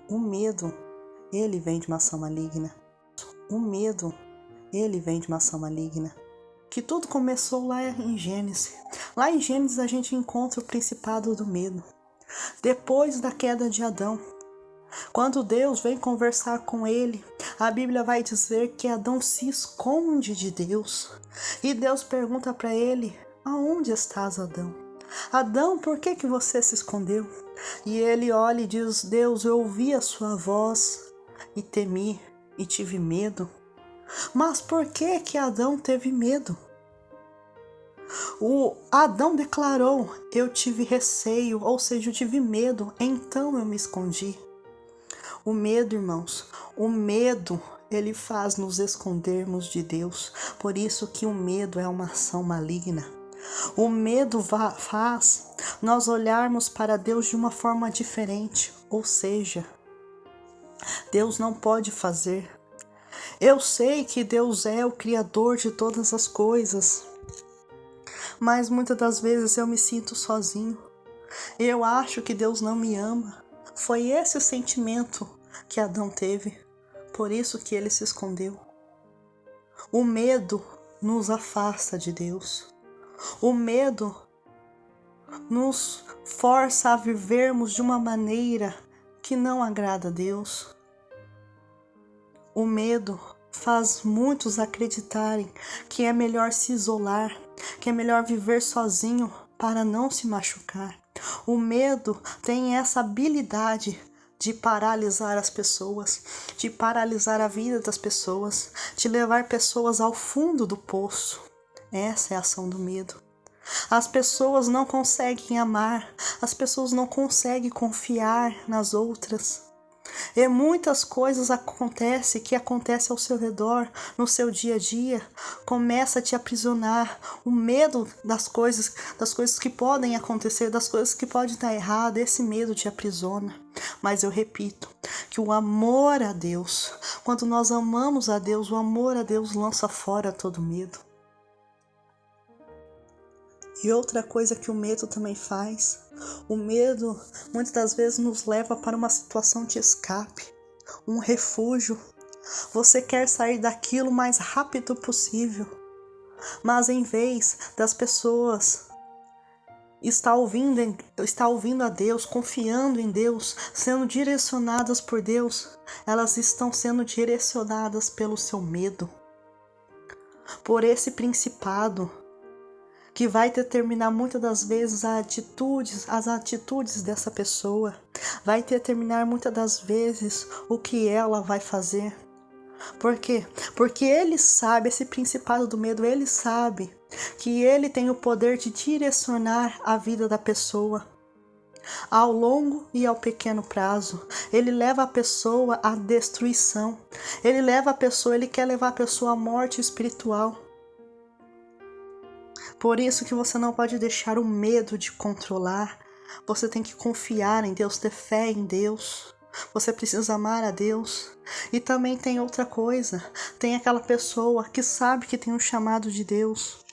O medo, ele vem de uma ação maligna. O medo, ele vem de uma ação maligna. Que tudo começou lá em Gênesis. Lá em Gênesis a gente encontra o principado do medo. Depois da queda de Adão, quando Deus vem conversar com ele, a Bíblia vai dizer que Adão se esconde de Deus. E Deus pergunta para ele: aonde estás, Adão? Adão, por que você se escondeu? E ele olha e diz: Deus, eu ouvi a sua voz e temi e tive medo. Mas por que Adão teve medo? O Adão declarou: eu tive receio, ou seja, eu tive medo, então eu me escondi. O medo, irmãos, o medo, ele faz nos escondermos de Deus. Por isso que o medo é uma ação maligna. O medo faz nós olharmos para Deus de uma forma diferente, ou seja, Deus não pode fazer. Eu sei que Deus é o Criador de todas as coisas, mas muitas das vezes eu me sinto sozinho. Eu acho que Deus não me ama. Foi esse o sentimento que Adão teve, por isso que ele se escondeu. O medo nos afasta de Deus. O medo nos força a vivermos de uma maneira que não agrada a Deus. O medo faz muitos acreditarem que é melhor se isolar, que é melhor viver sozinho para não se machucar. O medo tem essa habilidade de paralisar as pessoas, de paralisar a vida das pessoas, de levar pessoas ao fundo do poço. Essa é a ação do medo. As pessoas não conseguem amar, as pessoas não conseguem confiar nas outras. E muitas coisas acontecem ao seu redor, no seu dia a dia, começa a te aprisionar. O medo das coisas que podem acontecer, das coisas que podem estar erradas, esse medo te aprisiona. Mas eu repito, que o amor a Deus, quando nós amamos a Deus, o amor a Deus lança fora todo medo. E outra coisa que o medo também faz, o medo muitas das vezes nos leva para uma situação de escape, um refúgio. Você quer sair daquilo o mais rápido possível, mas em vez das pessoas estar ouvindo a Deus, confiando em Deus, sendo direcionadas por Deus, elas estão sendo direcionadas pelo seu medo, por esse principado que vai determinar muitas das vezes as atitudes dessa pessoa, vai determinar muitas das vezes o que ela vai fazer. Por quê? Porque ele sabe, esse principado do medo, ele sabe que ele tem o poder de direcionar a vida da pessoa ao longo e ao pequeno prazo. Ele leva a pessoa à destruição, ele quer levar a pessoa à morte espiritual. Por isso que você não pode deixar o medo de controlar. Você tem que confiar em Deus, ter fé em Deus. Você precisa amar a Deus. E também tem outra coisa. Tem aquela pessoa que sabe que tem um chamado de Deus.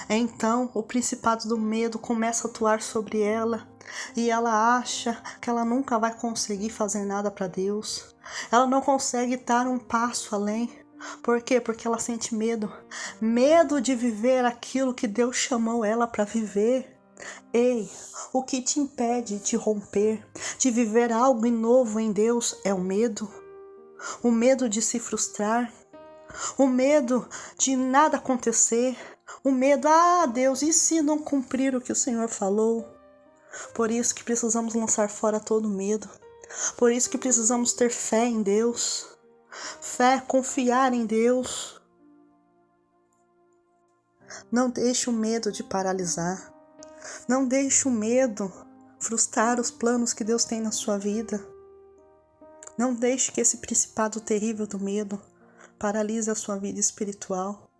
Então o principado do medo começa a atuar sobre ela. E ela acha que ela nunca vai conseguir fazer nada para Deus. Ela não consegue dar um passo além. Por quê? Porque ela sente medo. Medo de viver aquilo que Deus chamou ela para viver. Ei, o que te impede de romper, de viver algo novo em Deus é o medo. O medo de se frustrar. O medo de nada acontecer. O medo, Deus, e se não cumprir o que o Senhor falou? Por isso que precisamos lançar fora todo medo. Por isso que precisamos ter fé em Deus. Fé, confiar em Deus. Não deixe o medo de paralisar. Não deixe o medo frustrar os planos que Deus tem na sua vida. Não deixe que esse principado terrível do medo paralise a sua vida espiritual.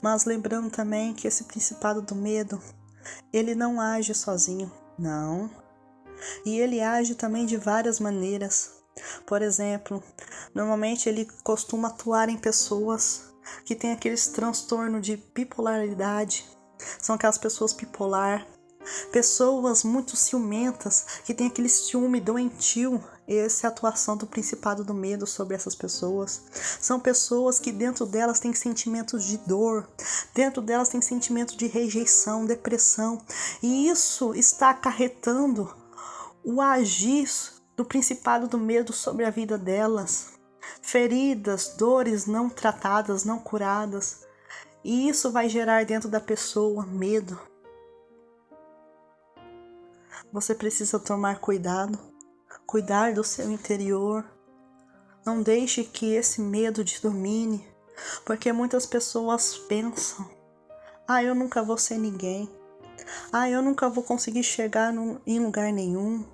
Mas lembrando também que esse principado do medo, ele não age sozinho, não. E ele age também de várias maneiras. Por exemplo, normalmente ele costuma atuar em pessoas que têm aqueles transtornos de bipolaridade. São aquelas pessoas bipolar. Pessoas muito ciumentas, que têm aquele ciúme doentio. Essa é a atuação do principado do medo sobre essas pessoas. São pessoas que dentro delas têm sentimentos de dor, dentro delas tem sentimento de rejeição, depressão, e isso está acarretando o agir do principado do medo sobre a vida delas. Feridas, dores não tratadas, não curadas, e isso vai gerar dentro da pessoa medo. Você precisa tomar cuidado, cuidar do seu interior. Não deixe que esse medo te domine, porque muitas pessoas pensam: eu nunca vou ser ninguém. Eu nunca vou conseguir chegar em lugar nenhum.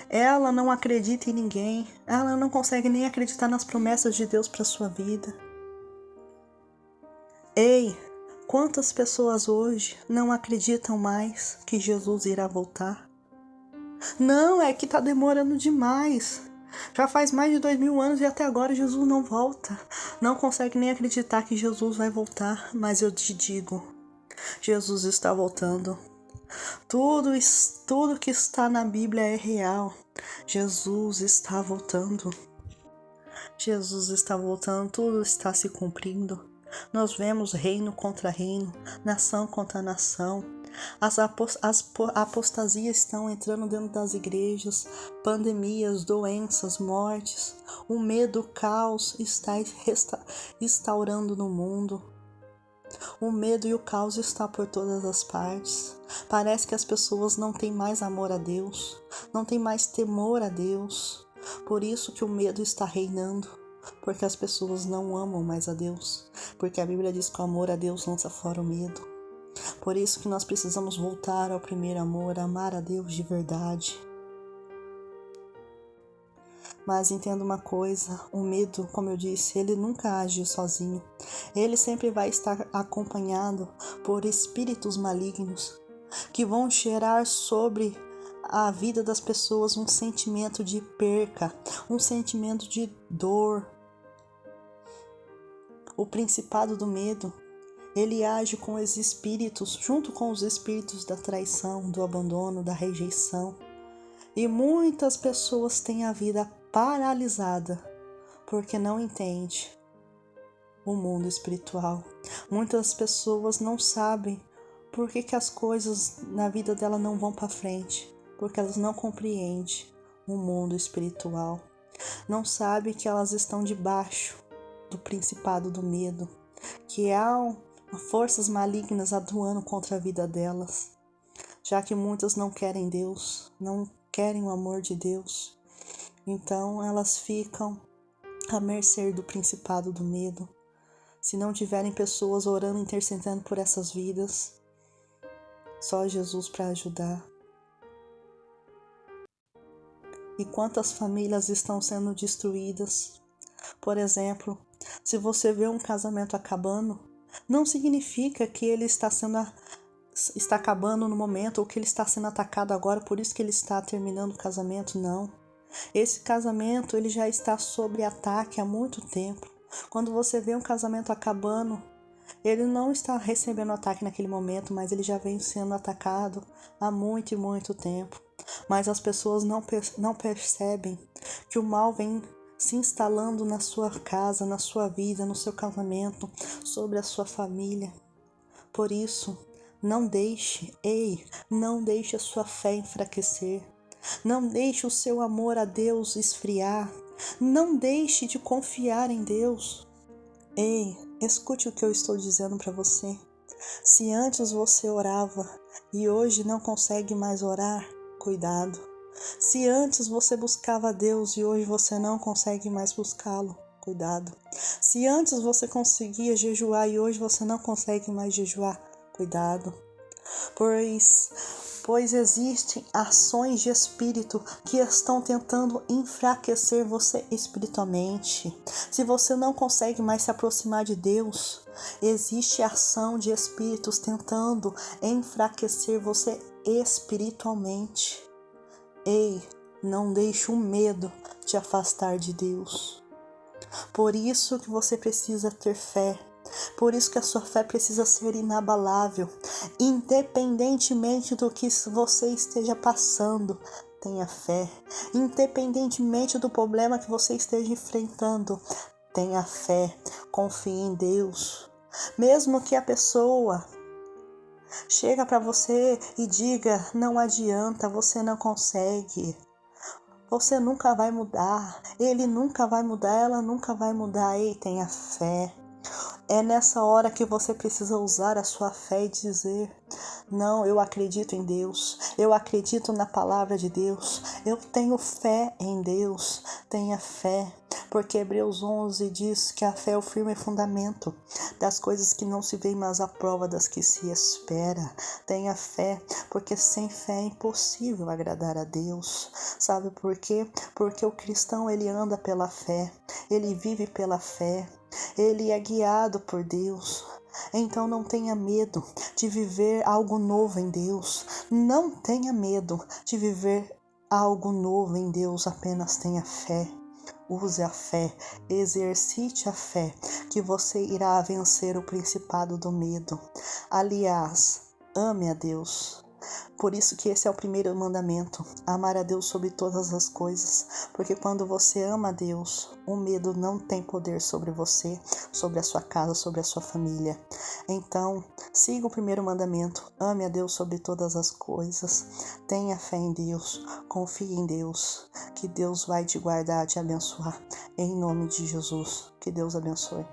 Ela não acredita em ninguém. Ela não consegue nem acreditar nas promessas de Deus para sua vida. Ei, quantas pessoas hoje não acreditam mais que Jesus irá voltar? Não, é que está demorando demais. Já faz mais de 2000 anos e até agora Jesus não volta. Não consegue nem acreditar que Jesus vai voltar, mas eu te digo, Jesus está voltando. Tudo que está na Bíblia é real. Jesus está voltando. Jesus está voltando, tudo está se cumprindo. Nós vemos reino contra reino, nação contra nação. As apostasias estão entrando dentro das igrejas, pandemias, doenças, mortes. O medo, o caos está instaurando no mundo. O medo e o caos está por todas as partes. Parece que as pessoas não têm mais amor a Deus, não têm mais temor a Deus. Por isso que o medo está reinando, porque as pessoas não amam mais a Deus, porque a Bíblia diz que o amor a Deus lança fora o medo. Por isso que nós precisamos voltar ao primeiro amor, amar a Deus de verdade. Mas entenda uma coisa, o medo, como eu disse, ele nunca age sozinho. Ele sempre vai estar acompanhado por espíritos malignos que vão gerar sobre a vida das pessoas um sentimento de perca, um sentimento de dor. O principado do medo, ele age com os espíritos, junto com os espíritos da traição, do abandono, da rejeição. E muitas pessoas têm a vida paralisada porque não entendem o mundo espiritual. Muitas pessoas não sabem por que as coisas na vida dela não vão para frente, porque elas não compreendem o mundo espiritual. Não sabem que elas estão debaixo do principado do medo, que há forças malignas atuando contra a vida delas, já que muitas não querem Deus, não querem o amor de Deus. Então elas ficam à mercê do principado do medo. Se não tiverem pessoas orando, intercedendo por essas vidas, só Jesus para ajudar. E quantas famílias estão sendo destruídas? Por exemplo, se você vê um casamento acabando, não significa que ele está acabando no momento, ou que ele está sendo atacado agora, por isso que ele está terminando o casamento, não. Esse casamento, ele já está sob ataque há muito tempo. Quando você vê um casamento acabando, ele não está recebendo ataque naquele momento, mas ele já vem sendo atacado há muito e muito tempo. Mas as pessoas não percebem que o mal vem se instalando na sua casa, na sua vida, no seu casamento, sobre a sua família. Por isso, não deixe a sua fé enfraquecer. Não deixe o seu amor a Deus esfriar. Não deixe de confiar em Deus. Ei, escute o que eu estou dizendo para você. Se antes você orava e hoje não consegue mais orar, cuidado. Se antes você buscava a Deus e hoje você não consegue mais buscá-lo, cuidado. Se antes você conseguia jejuar e hoje você não consegue mais jejuar, cuidado. Pois existem ações de espírito que estão tentando enfraquecer você espiritualmente. Se você não consegue mais se aproximar de Deus, existe ação de espíritos tentando enfraquecer você espiritualmente. Ei, não deixe o medo te afastar de Deus. Por isso que você precisa ter fé. Por isso que a sua fé precisa ser inabalável, independentemente do que você esteja passando. tenha fé. Independentemente do problema que você esteja enfrentando, tenha fé, confie em Deus. Mesmo que a pessoa chega para você e diga, não adianta, você não consegue. Você nunca vai mudar, ele nunca vai mudar, ela nunca vai mudar. Ei, tenha fé. É nessa hora que você precisa usar a sua fé e dizer, não, eu acredito em Deus, eu acredito na palavra de Deus, eu tenho fé em Deus, tenha fé. Porque Hebreus 11 diz que a fé é o firme fundamento das coisas que não se veem, mas a prova das que se espera. Tenha fé, porque sem fé é impossível agradar a Deus. Sabe por quê? Porque o cristão, ele anda pela fé, ele vive pela fé, ele é guiado por Deus. Então não tenha medo de viver algo novo em Deus. Não tenha medo de viver algo novo em Deus, apenas tenha fé. Use a fé, exercite a fé, que você irá vencer o principado do medo. Aliás, ame a Deus. Por isso que esse é o primeiro mandamento, amar a Deus sobre todas as coisas, porque quando você ama a Deus, o medo não tem poder sobre você, sobre a sua casa, sobre a sua família. Então, siga o primeiro mandamento, ame a Deus sobre todas as coisas, tenha fé em Deus, confie em Deus, que Deus vai te guardar, te abençoar, em nome de Jesus, que Deus abençoe.